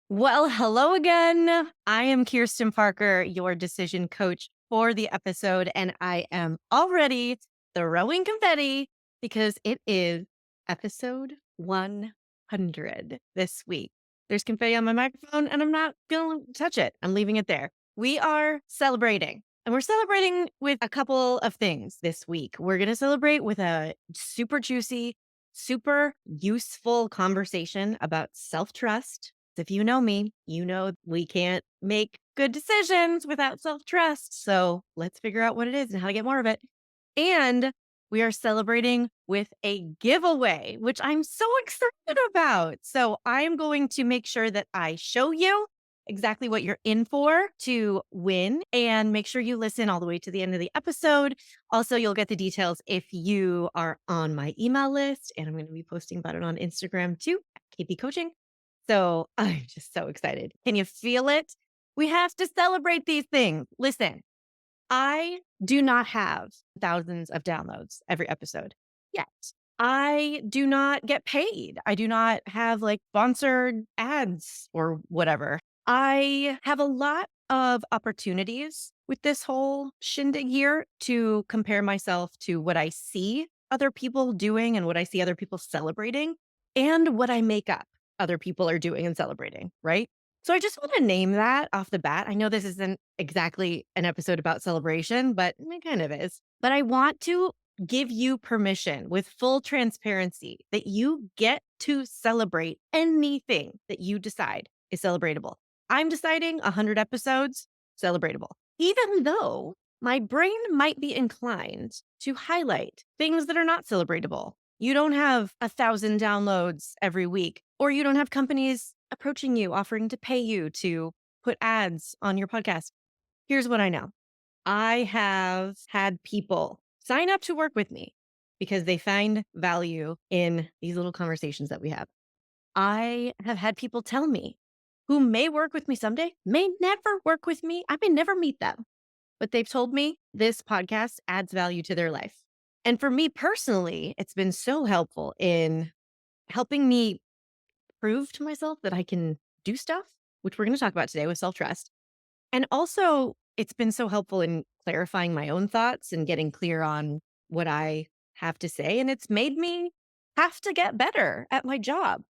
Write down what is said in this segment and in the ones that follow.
Well, hello again. I am Kirsten Parker, your decision coach for the episode, and I am already throwing confetti because it is episode 100 this week. There's confetti on my microphone, and I'm not going to touch it. I'm leaving it there. We are celebrating, and we're celebrating with a couple of things this week. We're going to celebrate with a super juicy, super useful conversation about self-trust. If you know me, you know we can't make good decisions without self-trust. So let's figure out what it is and how to get more of it. And we are celebrating with a giveaway, which I'm so excited about. So I'm going to make sure that I show you exactly what you're in for to win, and make sure you listen all the way to the end of the episode. Also, you'll get the details if you are on my email list, and I'm going to be posting about it on Instagram too, at KP Coaching. So I'm just so excited. Can you feel it? We have to celebrate these things. Listen, I do not have thousands of downloads every episode yet. I do not get paid. I do not have like sponsored ads or whatever. I have a lot of opportunities with this whole shindig here to compare myself to what I see other people doing and what I see other people celebrating and what I make up other people are doing and celebrating, right? So I just want to name that off the bat. I know this isn't exactly an episode about celebration, but it kind of is. But I want to give you permission with full transparency that you get to celebrate anything that you decide is celebratable. I'm deciding 100 episodes, celebratable. Even though my brain might be inclined to highlight things that are not celebratable. You don't have 1,000 downloads every week, or you don't have companies approaching you, offering to pay you to put ads on your podcast. Here's what I know. I have had people sign up to work with me because they find value in these little conversations that we have. I have had people tell me who may work with me someday, may never work with me. I may never meet them, but they've told me this podcast adds value to their life. And for me personally, it's been so helpful in helping me prove to myself that I can do stuff, which we're going to talk about today with self trust. And also, it's been so helpful in clarifying my own thoughts and getting clear on what I have to say. And it's made me have to get better at my job.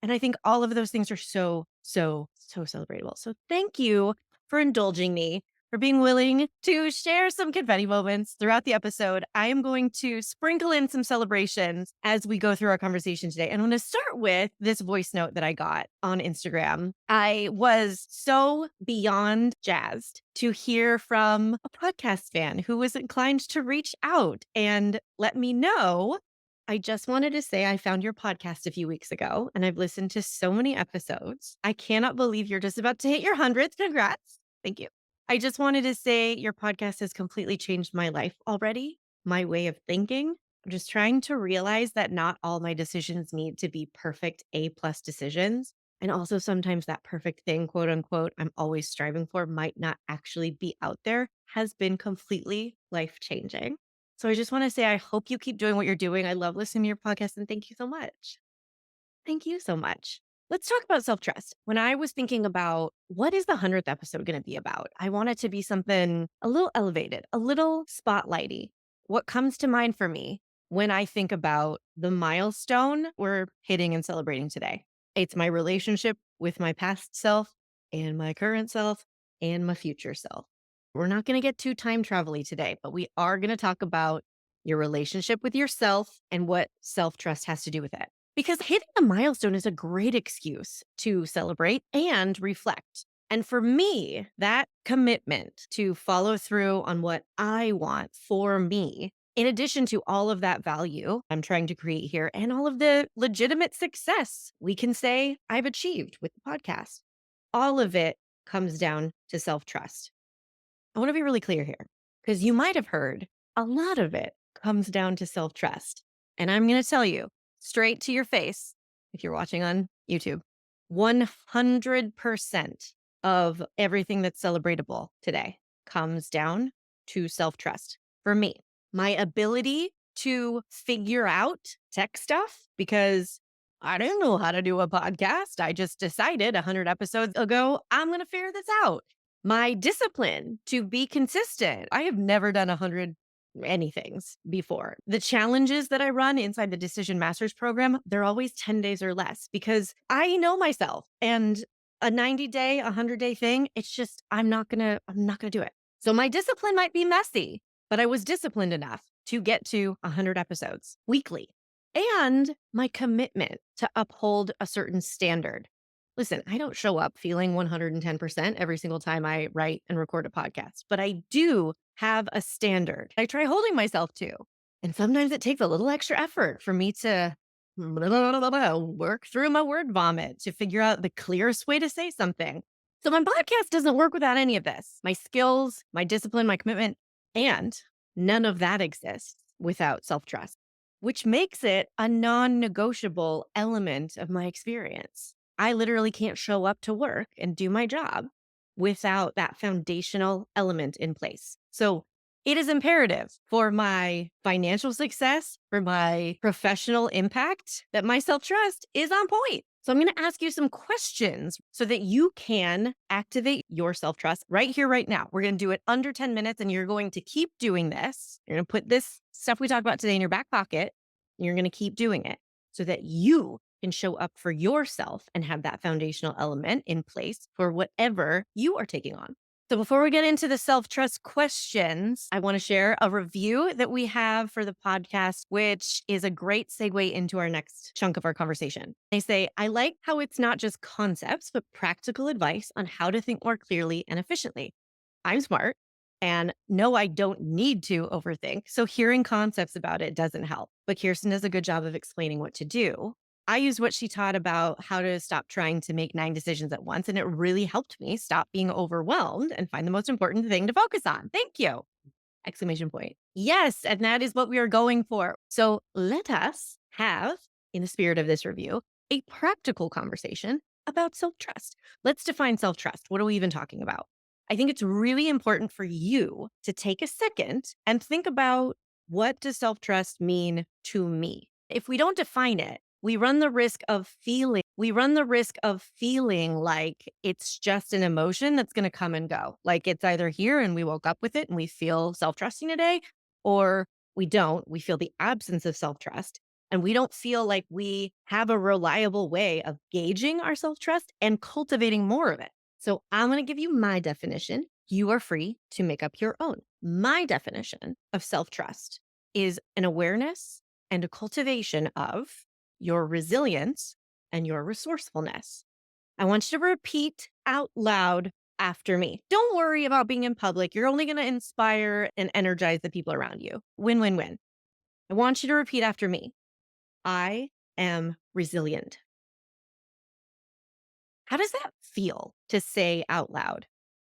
And I think all of those things are so celebratable. So thank you for indulging me, for being willing to share some confetti moments throughout the episode. I am going to sprinkle in some celebrations as we go through our conversation today. And I'm going to start with this voice note that I got on Instagram. I was so beyond jazzed to hear from a podcast fan who was inclined to reach out and let me know. I just wanted to say I found your podcast a few weeks ago and I've listened to so many episodes. I cannot believe you're just about to hit your 100th. Congrats. Thank you. I just wanted to say your podcast has completely changed my life already, my way of thinking. I'm just trying to realize that not all my decisions need to be perfect A+ decisions. And also sometimes that perfect thing, quote unquote, I'm always striving for might not actually be out there, has been completely life changing. So I just want to say, I hope you keep doing what you're doing. I love listening to your podcast and thank you so much. Thank you so much. Let's talk about self trust. When I was thinking about what is the 100th episode going to be about, I want it to be something a little elevated, a little spotlighty. What comes to mind for me when I think about the milestone we're hitting and celebrating today? It's my relationship with my past self and my current self and my future self. We're not going to get too time travel-y today, but we are going to talk about your relationship with yourself and what self trust has to do with it. Because hitting a milestone is a great excuse to celebrate and reflect. And for me, that commitment to follow through on what I want for me, in addition to all of that value I'm trying to create here and all of the legitimate success we can say I've achieved with the podcast, all of it comes down to self trust. I want to be really clear here because you might have heard a lot of it comes down to self trust. And I'm going to tell you straight to your face, if you're watching on YouTube, 100% of everything that's celebratable today comes down to self trust. For me, my ability to figure out tech stuff, because I didn't know how to do a podcast. I just decided 100 episodes ago, I'm going to figure this out. My discipline to be consistent. I have never done 100 anythings before. The challenges that I run inside the Decision Masters program, they're always 10 days or less because I know myself, and a 90-day, 100-day thing, it's just I'm not going to do it. So my discipline might be messy, but I was disciplined enough to get to 100 episodes weekly, and my commitment to uphold a certain standard. Listen, I don't show up feeling 110% every single time I write and record a podcast, but I do have a standard I try holding myself to. And sometimes it takes a little extra effort for me to work through my word vomit to figure out the clearest way to say something. So my podcast doesn't work without any of this. My skills, my discipline, my commitment, and none of that exists without self trust, which makes it a non negotiable element of my experience. I literally can't show up to work and do my job without that foundational element in place. So it is imperative for my financial success, for my professional impact, that my self trust is on point. So I'm going to ask you some questions so that you can activate your self trust right here, right now. We're going to do it under 10 minutes, and you're going to keep doing this. You're going to put this stuff we talked about today in your back pocket, and you're going to keep doing it so that you can show up for yourself and have that foundational element in place for whatever you are taking on. So before we get into the self-trust questions, I want to share a review that we have for the podcast, which is a great segue into our next chunk of our conversation. They say, I like how it's not just concepts, but practical advice on how to think more clearly and efficiently. I'm smart, and no, I don't need to overthink. So hearing concepts about it doesn't help. But Kirsten does a good job of explaining what to do. I used what she taught about how to stop trying to make 9 decisions at once, and it really helped me stop being overwhelmed and find the most important thing to focus on. Thank you! Exclamation point. Yes, and that is what we are going for. So let us have, in the spirit of this review, a practical conversation about self-trust. Let's define self-trust. What are we even talking about? I think it's really important for you to take a second and think about, what does self-trust mean to me? If we don't define it, we run the risk of feeling like it's just an emotion that's going to come and go. Like it's either here and we woke up with it and we feel self-trusting today, or we don't. We feel the absence of self-trust, and we don't feel like we have a reliable way of gauging our self-trust and cultivating more of it. So I'm going to give you my definition. You are free to make up your own. My definition of self-trust is an awareness and a cultivation of your resilience and your resourcefulness. I want you to repeat out loud after me. Don't worry about being in public. You're only going to inspire and energize the people around you. Win, win, win. I want you to repeat after me. I am resilient. How does that feel to say out loud?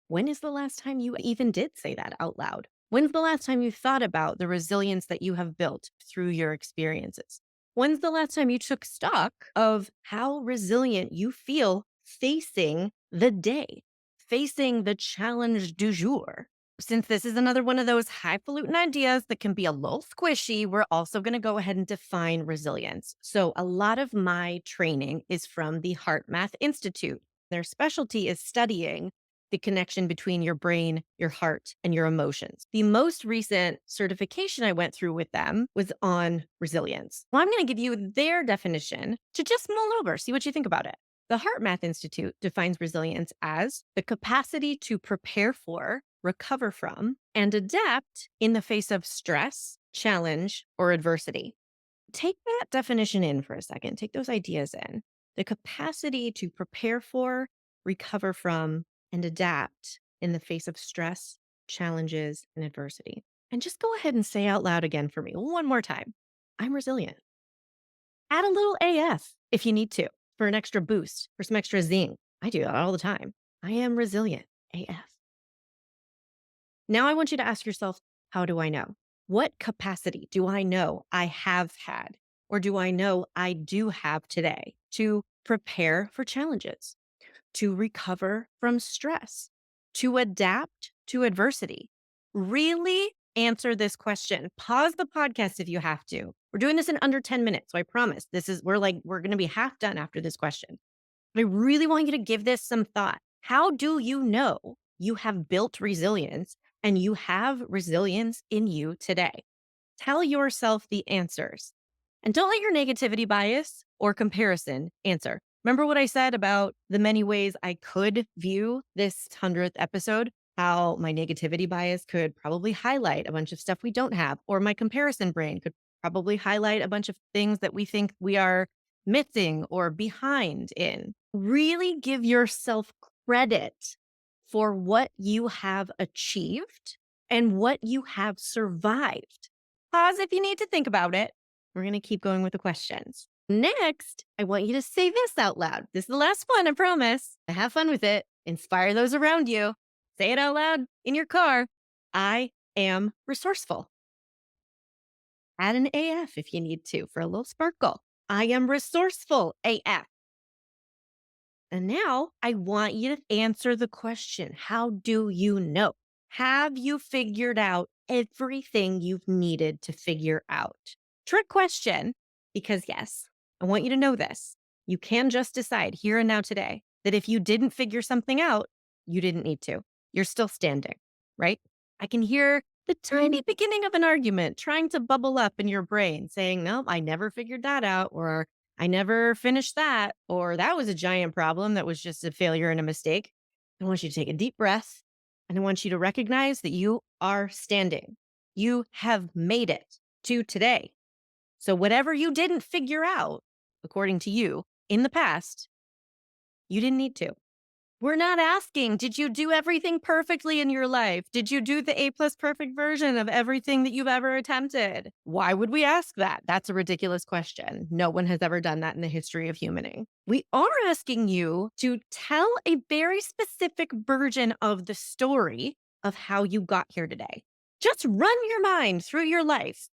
When is the last time you even did say that out loud? When's the last time you thought about the resilience that you have built through your experiences? When's the last time you took stock of how resilient you feel facing the day, facing the challenge du jour? Since this is another one of those highfalutin ideas that can be a little squishy, we're also going to go ahead and define resilience. So a lot of my training is from the Heart Math Institute. Their specialty is studying the connection between your brain, your heart, and your emotions. The most recent certification I went through with them was on resilience. Well, I'm going to give you their definition to just mull over, see what you think about it. The Heart Math Institute defines resilience as the capacity to prepare for, recover from, and adapt in the face of stress, challenge, or adversity. Take that definition in for a second. Take those ideas in. The capacity to prepare for, recover from, and adapt in the face of stress, challenges, and adversity. And just go ahead and say out loud again for me one more time. I'm resilient. Add a little AF if you need to for an extra boost, for some extra zing. I do that all the time. I am resilient. AF. Now I want you to ask yourself, how do I know? What capacity do I know I have had, or do I know I do have today to prepare for challenges, to recover from stress, to adapt to adversity? Really answer this question. Pause the podcast if you have to. We're doing this in under 10 minutes. So I promise we're going to be half done after this question. But I really want you to give this some thought. How do you know you have built resilience and you have resilience in you today? Tell yourself the answers and don't let your negativity bias or comparison answer. Remember what I said about the many ways I could view this 100th episode? How my negativity bias could probably highlight a bunch of stuff we don't have, or my comparison brain could probably highlight a bunch of things that we think we are missing or behind in. Really give yourself credit for what you have achieved and what you have survived. Pause if you need to think about it. We're going to keep going with the questions. Next, I want you to say this out loud. This is the last one, I promise. Have fun with it. Inspire those around you. Say it out loud in your car. I am resourceful. Add an AF if you need to for a little sparkle. I am resourceful AF. And now I want you to answer the question, how do you know? Have you figured out everything you've needed to figure out? Trick question, because yes, I want you to know this. You can just decide here and now today that if you didn't figure something out, you didn't need to. You're still standing, right? I can hear the tiny beginning of an argument trying to bubble up in your brain saying, no, I never figured that out, or I never finished that, or that was a giant problem that was just a failure and a mistake. I want you to take a deep breath and I want you to recognize that you are standing. You have made it to today. So whatever you didn't figure out, according to you, in the past, you didn't need to. We're not asking, did you do everything perfectly in your life? Did you do the A plus perfect version of everything that you've ever attempted? Why would we ask that? That's a ridiculous question. No one has ever done that in the history of humaning. We are asking you to tell a very specific version of the story of how you got here today. Just run your mind through your life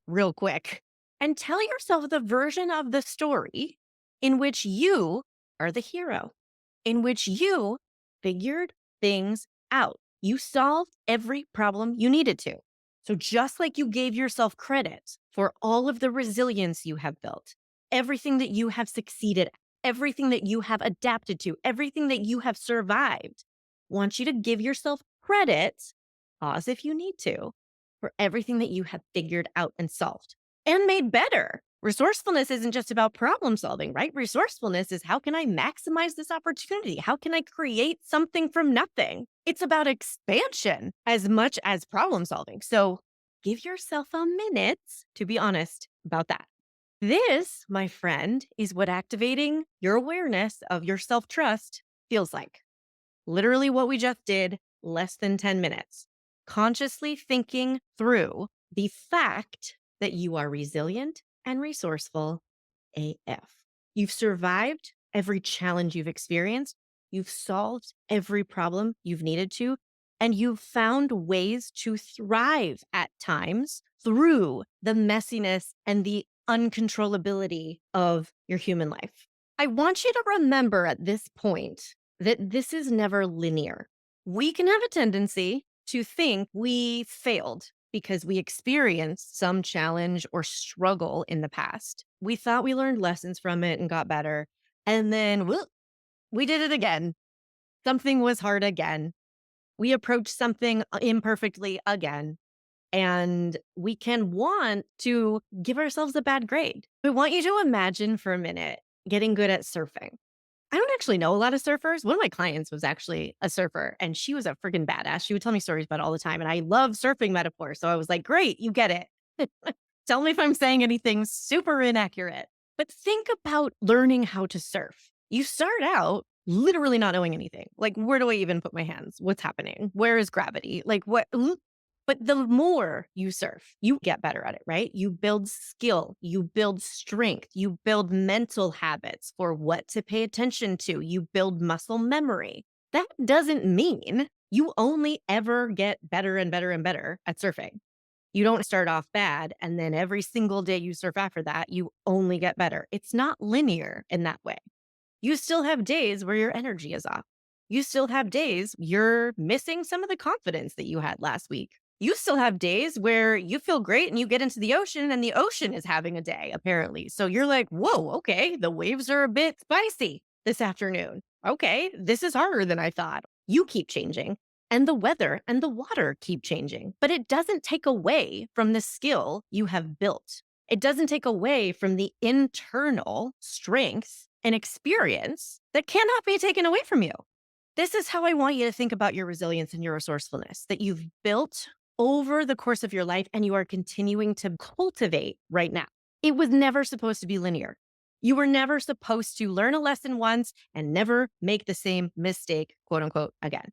real quick and tell yourself the version of the story in which you are the hero, in which you figured things out. You solved every problem you needed to. So just like you gave yourself credit for all of the resilience you have built, everything that you have succeeded, everything that you have adapted to, everything that you have survived, I want you to give yourself credit, pause if you need to, for everything that you have figured out and solved and made better. Resourcefulness isn't just about problem solving, right? Resourcefulness is how can I maximize this opportunity? How can I create something from nothing? It's about expansion as much as problem solving. So give yourself a minute to be honest about that. This, my friend, is what activating your awareness of your self-trust feels like. Literally what we just did, less than 10 minutes. Consciously thinking through the fact that you are resilient and resourceful AF. You've survived every challenge you've experienced. You've solved every problem you've needed to, and you've found ways to thrive at times through the messiness and the uncontrollability of your human life. I want you to remember at this point that this is never linear. We can have a tendency to think we failed because we experienced some challenge or struggle in the past. We thought we learned lessons from it and got better. And then we did it again. Something was hard again. We approached something imperfectly again. And we can want to give ourselves a bad grade. I want you to imagine for a minute getting good at surfing. I don't actually know a lot of surfers. One of my clients was actually a surfer and she was a freaking badass. She would tell me stories about it all the time. And I love surfing metaphors. So I was like, great, you get it. Tell me if I'm saying anything super inaccurate. But think about learning how to surf. You start out literally not knowing anything. Like, where do I even put my hands? What's happening? Where is gravity? Like, what? But the more you surf, you get better at it, right? You build skill, you build strength, you build mental habits for what to pay attention to, you build muscle memory. That doesn't mean you only ever get better and better and better at surfing. You don't start off bad and then every single day you surf after that, you only get better. It's not linear in that way. You still have days where your energy is off. You still have days you're missing some of the confidence that you had last week. You still have days where you feel great and you get into the ocean and the ocean is having a day, apparently. So you're like, whoa, okay, the waves are a bit spicy this afternoon. Okay, this is harder than I thought. You keep changing, and the weather and the water keep changing, but it doesn't take away from the skill you have built. It doesn't take away from the internal strength and experience that cannot be taken away from you. This is how I want you to think about your resilience and your resourcefulness that you've built over the course of your life and you are continuing to cultivate right now. It was never supposed to be linear. You were never supposed to learn a lesson once and never make the same mistake, quote unquote, again.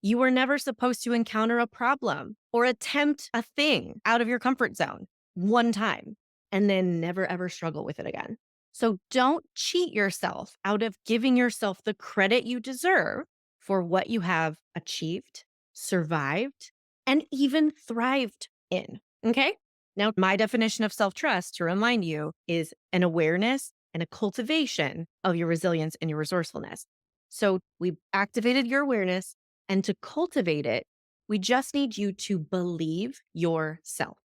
You were never supposed to encounter a problem or attempt a thing out of your comfort zone one time and then never ever struggle with it again. So don't cheat yourself out of giving yourself the credit you deserve for what you have achieved, survived, and even thrived in. Okay. Now, my definition of self trust, to remind you, is an awareness and a cultivation of your resilience and your resourcefulness. So we activated your awareness, and to cultivate it, we just need you to believe yourself.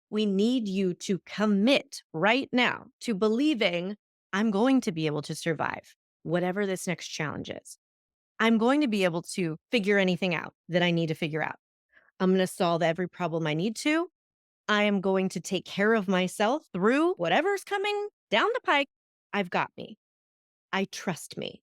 We need you to commit right now to believing I'm going to be able to survive whatever this next challenge is. I'm going to be able to figure anything out that I need to figure out. I'm going to solve every problem I need to. I am going to take care of myself through whatever's coming down the pike. I've got me. I trust me.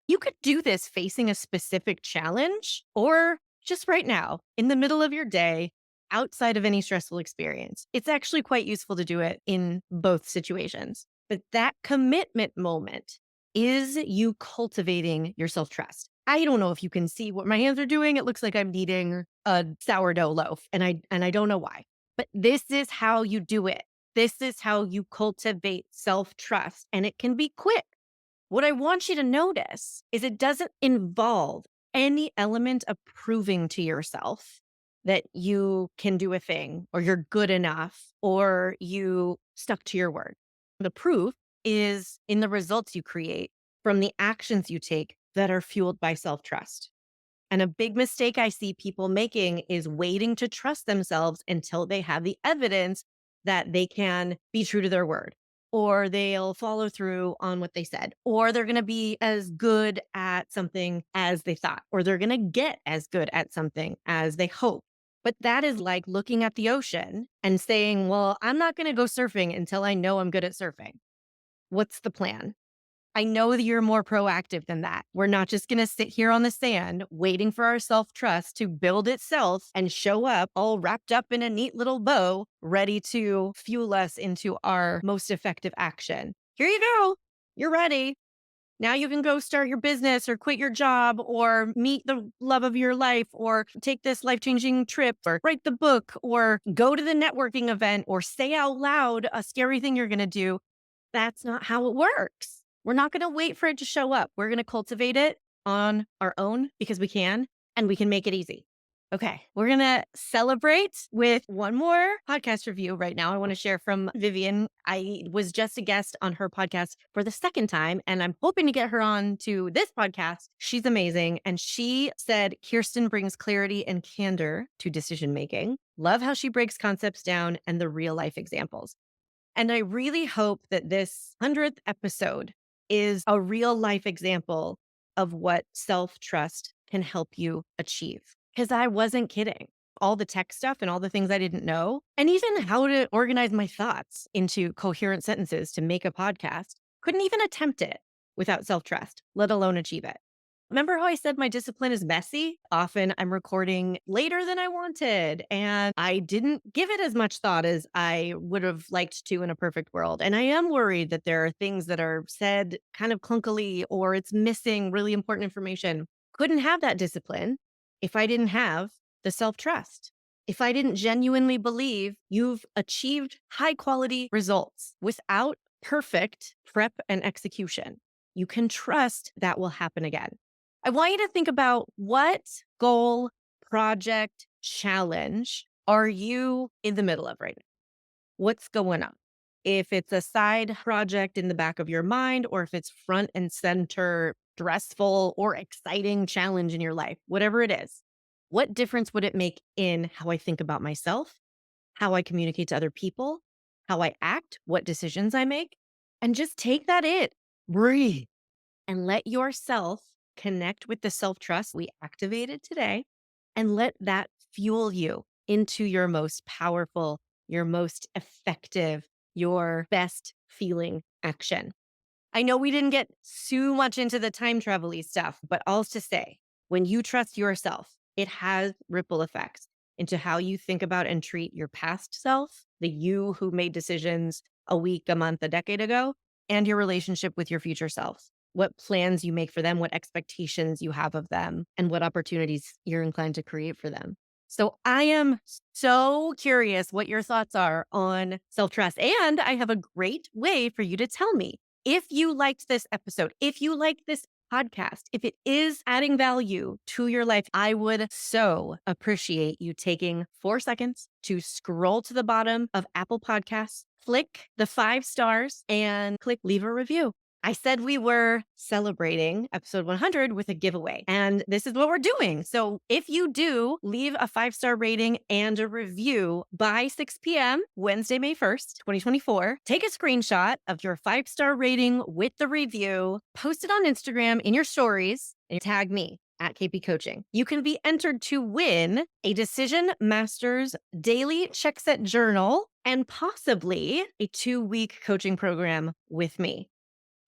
You could do this facing a specific challenge or just right now in the middle of your day outside of any stressful experience. It's actually quite useful to do it in both situations. But that commitment moment is you cultivating your self trust. I don't know if you can see what my hands are doing. It looks like I'm kneading a sourdough loaf and I don't know why. But this is how you do it. This is how you cultivate self trust, and it can be quick. What I want you to notice is it doesn't involve any element of proving to yourself that you can do a thing or you're good enough or you stuck to your word. The proof is in the results you create from the actions you take that are fueled by self trust. And a big mistake I see people making is waiting to trust themselves until they have the evidence that they can be true to their word, or they'll follow through on what they said, or they're going to be as good at something as they thought, or they're going to get as good at something as they hope. But that is like looking at the ocean and saying, well, I'm not going to go surfing until I know I'm good at surfing. What's the plan? I know that you're more proactive than that. We're not just going to sit here on the sand waiting for our self trust to build itself and show up all wrapped up in a neat little bow, ready to fuel us into our most effective action. Here you go. You're ready. Now you can go start your business or quit your job or meet the love of your life or take this life changing trip or write the book or go to the networking event or say out loud a scary thing you're going to do. That's not how it works. We're not going to wait for it to show up. We're going to cultivate it on our own because we can, and we can make it easy. Okay, we're going to celebrate with one more podcast review right now. I want to share from Vivian. I was just a guest on her podcast for the second time, and I'm hoping to get her on to this podcast. She's amazing. And she said, Kirsten brings clarity and candor to decision making. Love how she breaks concepts down and the real life examples. And I really hope that this 100th episode is a real life example of what self trust can help you achieve. Because I wasn't kidding. All the tech stuff and all the things I didn't know, and even how to organize my thoughts into coherent sentences to make a podcast, couldn't even attempt it without self trust, let alone achieve it. Remember how I said my discipline is messy? Often I'm recording later than I wanted, and I didn't give it as much thought as I would have liked to in a perfect world. And I am worried that there are things that are said kind of clunkily or it's missing really important information. Couldn't have that discipline if I didn't have the self trust. If I didn't genuinely believe you've achieved high quality results without perfect prep and execution, you can trust that will happen again. I want you to think about what goal, project, challenge are you in the middle of right now? What's going on? If it's a side project in the back of your mind, or if it's front and center, stressful or exciting challenge in your life, whatever it is, What difference would it make in how I think about myself, how I communicate to other people, how I act, what decisions I make? And just take that in, breathe, and let yourself connect with the self trust we activated today and let that fuel you into your most powerful, your most effective, your best feeling action. I know we didn't get too much into the time travel-y stuff, but all's to say, when you trust yourself, it has ripple effects into how you think about and treat your past self, the you who made decisions a week, a month, a decade ago, and your relationship with your future self. What plans you make for them, what expectations you have of them, and what opportunities you're inclined to create for them. So I am so curious what your thoughts are on self trust. And I have a great way for you to tell me if you liked this episode, if you like this podcast, if it is adding value to your life. I would so appreciate you taking 4 seconds to scroll to the bottom of Apple Podcasts, click the 5 stars, and click leave a review. I said we were celebrating episode 100 with a giveaway, and this is what we're doing. So if you do leave a 5-star rating and a review by 6 p.m., Wednesday, May 1st, 2024, take a screenshot of your 5-star rating with the review, post it on Instagram in your stories, and tag me at KP Coaching. You can be entered to win a Decision Masters daily check set journal and possibly a 2-week coaching program with me.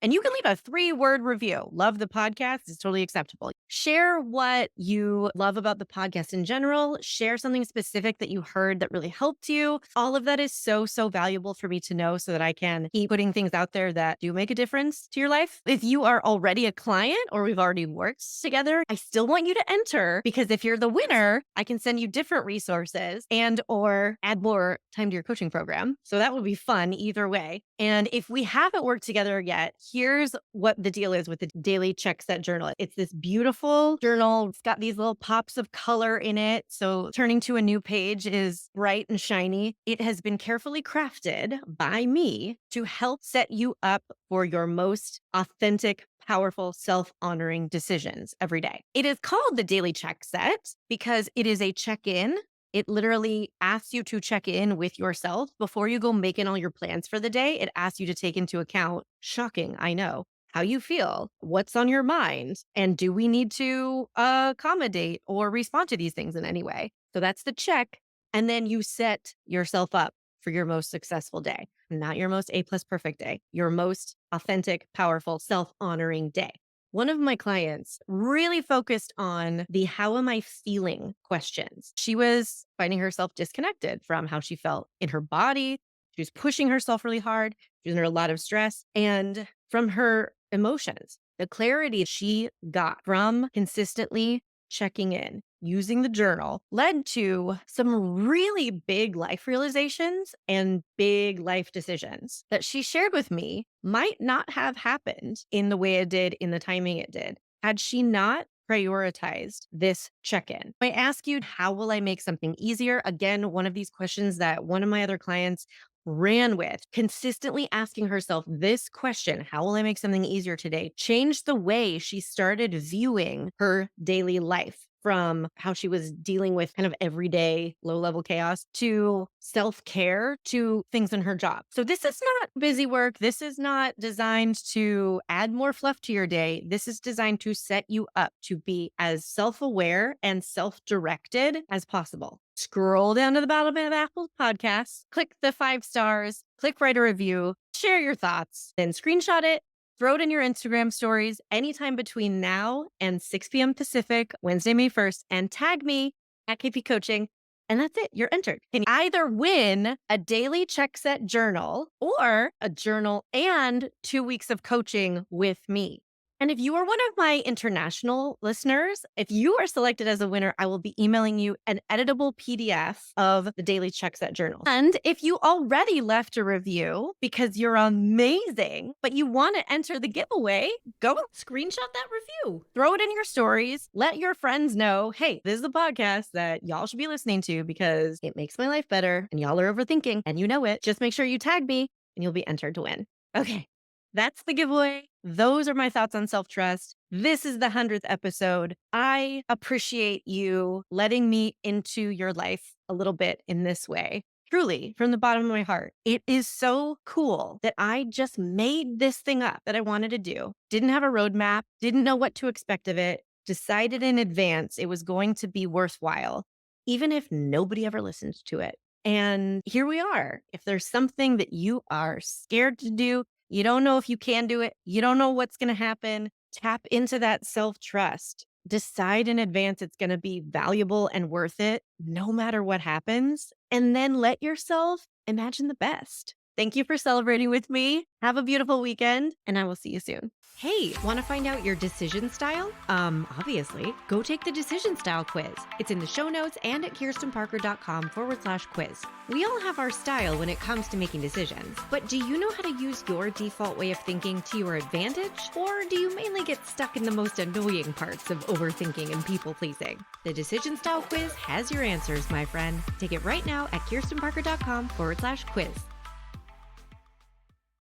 And you can leave a 3-word review. Love the podcast. It's totally acceptable. Share what you love about the podcast in general. Share something specific that you heard that really helped you. All of that is so, so valuable for me to know so that I can keep putting things out there that do make a difference to your life. If you are already a client or we've already worked together, I still want you to enter because if you're the winner, I can send you different resources and or add more time to your coaching program. So that would be fun either way. And if we haven't worked together yet, here's what the deal is with the daily check set journal. It's this beautiful journal. It's got these little pops of color in it. So turning to a new page is bright and shiny. It has been carefully crafted by me to help set you up for your most authentic, powerful, self-honoring decisions every day. It is called the daily check set because it is a check-in. It literally asks you to check in with yourself before you go making all your plans for the day. It asks you to take into account, shocking, I know, how you feel, what's on your mind, and do we need to accommodate or respond to these things in any way? So that's the check. And then you set yourself up for your most successful day, not your most A+ perfect day, your most authentic, powerful, self-honoring day. One of my clients really focused on the how am I feeling questions. She was finding herself disconnected from how she felt in her body. She was pushing herself really hard. She was under a lot of stress and from her emotions. The clarity she got from consistently checking in, using the journal, led to some really big life realizations and big life decisions that she shared with me might not have happened in the way it did, in the timing it did, had she not prioritized this check-in. I ask you, how will I make something easier? Again, one of these questions that one of my other clients ran with, consistently asking herself this question, how will I make something easier today? Changed the way she started viewing her daily life from how she was dealing with kind of everyday low level chaos to self-care to things in her job. So this is not busy work. This is not designed to add more fluff to your day. This is designed to set you up to be as self-aware and self-directed as possible. Scroll down to the bottom of Apple Podcasts, click the 5 stars, click write a review, share your thoughts, then screenshot it, throw it in your Instagram stories anytime between now and 6 p.m. Pacific, Wednesday, May 1st, and tag me at KP Coaching. And that's it. You're entered. You can either win a daily check set journal or a journal and 2 weeks of coaching with me. And if you are one of my international listeners, if you are selected as a winner, I will be emailing you an editable PDF of the daily check set journal. And if you already left a review because you're amazing, but you want to enter the giveaway, go screenshot that review, throw it in your stories, let your friends know, hey, this is a podcast that y'all should be listening to because it makes my life better and y'all are overthinking and you know it. Just make sure you tag me and you'll be entered to win. Okay. That's the giveaway. Those are my thoughts on self-trust. This is the 100th episode. I appreciate you letting me into your life a little bit in this way. Truly, from the bottom of my heart. It is so cool that I just made this thing up that I wanted to do. Didn't have a roadmap, didn't know what to expect of it, decided in advance it was going to be worthwhile, even if nobody ever listens to it. And here we are. If there's something that you are scared to do, you don't know if you can do it, you don't know what's going to happen, tap into that self trust. Decide in advance it's going to be valuable and worth it no matter what happens. And then let yourself imagine the best. Thank you for celebrating with me. Have a beautiful weekend, and I will see you soon. Hey, want to find out your decision style? Obviously, go take the decision style quiz. It's in the show notes and at kirstenparker.com/quiz. We all have our style when it comes to making decisions, but do you know how to use your default way of thinking to your advantage? Or do you mainly get stuck in the most annoying parts of overthinking and people pleasing? The decision style quiz has your answers, my friend. Take it right now at kirstenparker.com/quiz.